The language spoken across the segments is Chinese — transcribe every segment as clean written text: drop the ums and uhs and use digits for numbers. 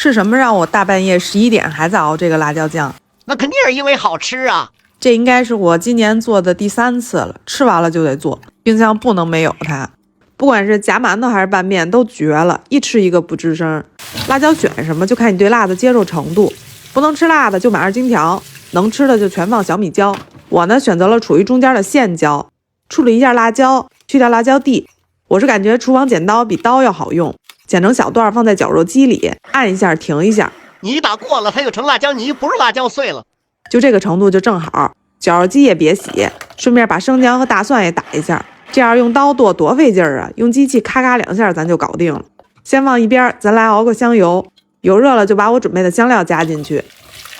是什么让我大半夜11点还在熬这个辣椒酱？那肯定是因为好吃啊！这应该是我今年做的第3次了，吃完了就得做，冰箱不能没有它。不管是夹馒头还是拌面都绝了，一吃一个不吱声。辣椒选什么就看你对辣的接受程度，不能吃辣的就买2荆条，能吃的就全放小米椒。我呢选择了处于中间的线椒，处理一下辣椒，去掉辣椒蒂。我是感觉厨房剪刀比刀要好用，剪成小段放在绞肉机里，按一下停一下。你一打过了，它就成辣椒泥，不是辣椒碎了。就这个程度就正好。绞肉机也别洗，顺便把生姜和大蒜也打一下。这样用刀剁多费劲儿啊，用机器咔咔2下咱就搞定了。先放一边，咱来熬个香油。油热了就把我准备的香料加进去。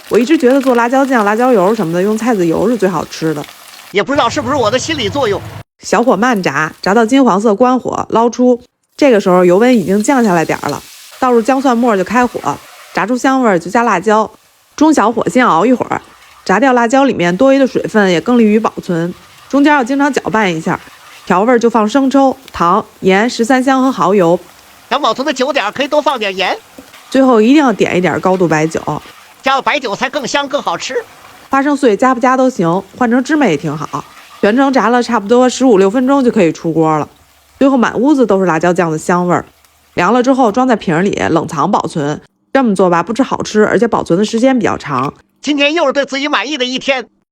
我一直觉得做辣椒酱、辣椒油什么的用菜籽油是最好吃的，也不知道是不是我的心理作用。小火慢炸，炸到金黄色关火，捞出。这个时候油温已经降下来点了，倒入姜蒜末就开火，炸出香味就加辣椒，中小火先熬一会儿，炸掉辣椒里面多余的水分，也更利于保存。中间要经常搅拌一下。调味就放生抽、糖、盐、13香和蚝油。想保存的久点，可以多放点盐。最后一定要点一点高度白酒，加了白酒才更香更好吃。花生碎加不加都行，换成芝麻也挺好。全程炸了差不多15-16分钟就可以出锅了。最后满屋子都是辣椒酱的香味儿。凉了之后装在瓶里冷藏保存。这么做吧，不止好吃，而且保存的时间比较长。今天又是对自己满意的一天。